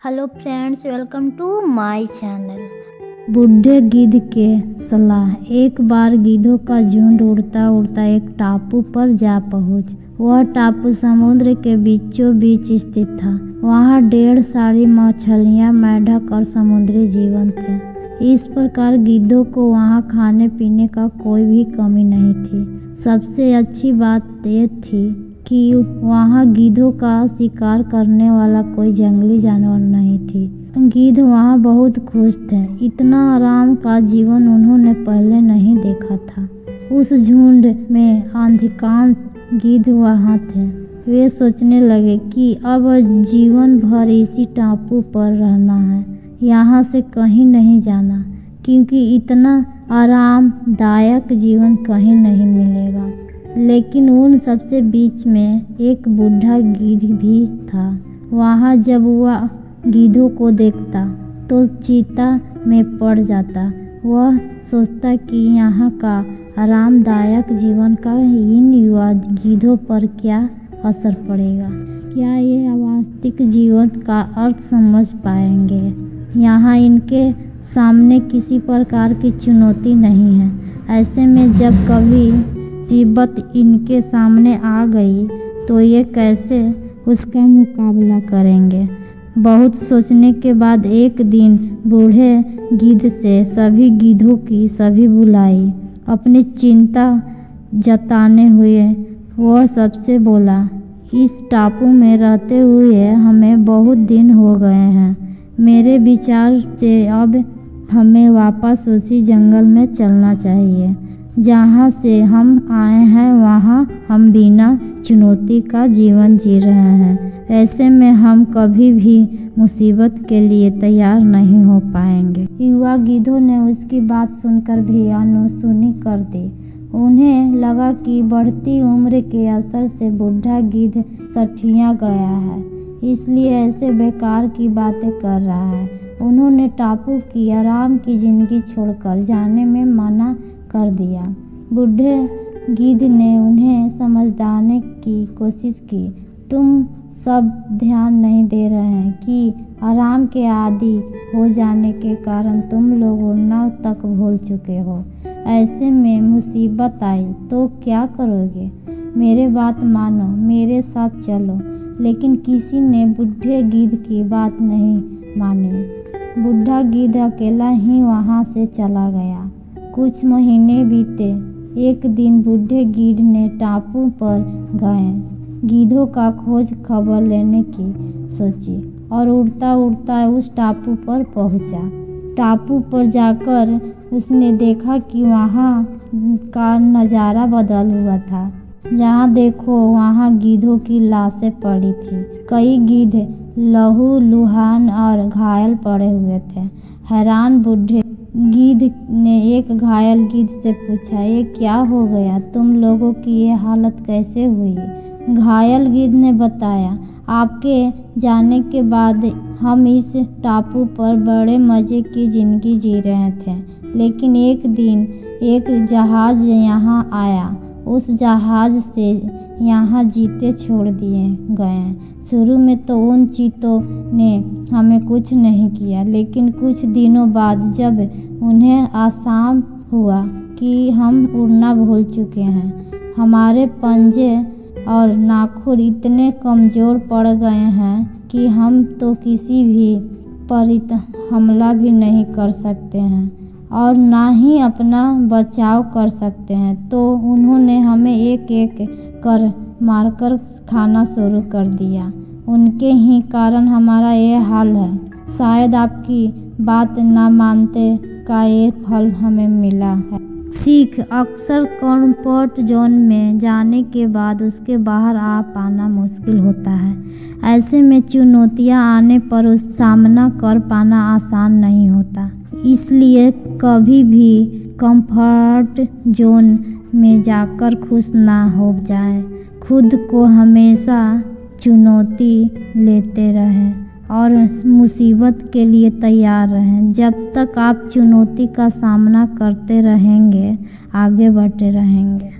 Hello friends, welcome to my channel. बूढ़े गिद्ध के सलाह। एक बार गिद्धों का झुंड उड़ता उड़ता एक टापू पर जा पहुंच। वह टापू समुद्र के बीचों बीच स्थित था। वहां ढेर सारी मछलियां, मेंढक और समुद्री जीवन थे। इस प्रकार गिद्धों को वहां खाने पीने का कोई भी कमी नहीं थी। सबसे अच्छी बात यह थी कि वहाँ गिद्धों का शिकार करने वाला कोई जंगली जानवर नहीं थी। गिद्ध वहाँ बहुत खुश थे। इतना आराम का जीवन उन्होंने पहले नहीं देखा था। उस झुंड में अधिकांश गिद्ध वहाँ थे। वे सोचने लगे कि अब जीवन भर इसी टापू पर रहना है, यहाँ से कहीं नहीं जाना, क्योंकि इतना आरामदायक जीवन कहीं नहीं मिलेगा। लेकिन उन सबसे बीच में एक बूढ़ा गिद्ध भी था। वहाँ जब वह गिद्धों को देखता तो चिंता में पड़ जाता। वह सोचता कि यहाँ का आरामदायक जीवन का इन युवा गिद्धों पर क्या असर पड़ेगा। क्या ये वास्तविक जीवन का अर्थ समझ पाएंगे। यहाँ इनके सामने किसी प्रकार की चुनौती नहीं है। ऐसे में जब कभी मुसीबत इनके सामने आ गई तो ये कैसे उसका मुकाबला करेंगे। बहुत सोचने के बाद एक दिन बूढ़े गिद्ध से सभी गिद्धों की सभी बुलाई। अपनी चिंता जताने हुए वह सबसे बोला, इस टापू में रहते हुए हमें बहुत दिन हो गए हैं। मेरे विचार से अब हमें वापस उसी जंगल में चलना चाहिए जहाँ से हम आए हैं। वहाँ हम बिना चुनौती का जीवन जी रहे हैं। ऐसे में हम कभी भी मुसीबत के लिए तैयार नहीं हो पाएंगे। युवा गिद्धों ने उसकी बात सुनकर भी अनसुनी कर दी। उन्हें लगा कि बढ़ती उम्र के असर से बूढ़ा गिद्ध सठिया गया है, इसलिए ऐसे बेकार की बातें कर रहा है। उन्होंने टापू की आराम की जिंदगी छोड़कर जाने में मना कर दिया। बूढ़े गिद्ध ने उन्हें समझाने की कोशिश की। तुम सब ध्यान नहीं दे रहे हैं कि आराम के आदी हो जाने के कारण तुम लोग उड़ना तक भूल चुके हो। ऐसे में मुसीबत आई तो क्या करोगे। मेरे बात मानो, मेरे साथ चलो। लेकिन किसी ने बूढ़े गिद्ध की बात नहीं मानी। बूढ़ा गिद्ध अकेला ही वहाँ से चला गया। कुछ महीने बीते। एक दिन बूढ़े गिद्ध ने टापू पर गए गिद्धों का खोज खबर लेने की सोची और उड़ता उड़ता उस टापू पर पहुंचा। टापू पर जाकर उसने देखा कि वहाँ का नज़ारा बदल हुआ था। जहाँ देखो वहाँ गिद्धों की लाशें पड़ी थी। कई गिद्ध लहूलुहान और घायल पड़े हुए थे। हैरान बूढ़े गिद्ध ने एक घायल गिद्ध से पूछा, ये क्या हो गया, तुम लोगों की ये हालत कैसे हुई। घायल गिद्ध ने बताया, आपके जाने के बाद हम इस टापू पर बड़े मज़े की ज़िंदगी जी रहे थे। लेकिन एक दिन एक जहाज़ यहाँ आया। उस जहाज़ से यहाँ जीते छोड़ दिए गए। शुरू में तो उन चीतों ने हमें कुछ नहीं किया, लेकिन कुछ दिनों बाद जब उन्हें आसाम हुआ कि हम उड़ना भूल चुके हैं, हमारे पंजे और नाखून इतने कमज़ोर पड़ गए हैं कि हम तो किसी भी पर हमला भी नहीं कर सकते हैं और ना ही अपना बचाव कर सकते हैं। तो उन्होंने हमें एक एक कर मारकर खाना शुरू कर दिया। उनके ही कारण हमारा ये हाल है। शायद आपकी बात ना मानते का ये फल हमें मिला है। सीख। अक्सर कंफर्ट जोन में जाने के बाद उसके बाहर आ पाना मुश्किल होता है। ऐसे में चुनौतियां आने पर उस सामना कर पाना आसान नहीं होता। इसलिए कभी भी कंफर्ट जोन में जाकर खुश ना हो जाए। खुद को हमेशा चुनौती लेते रहें और मुसीबत के लिए तैयार रहें। जब तक आप चुनौती का सामना करते रहेंगे, आगे बढ़ते रहेंगे।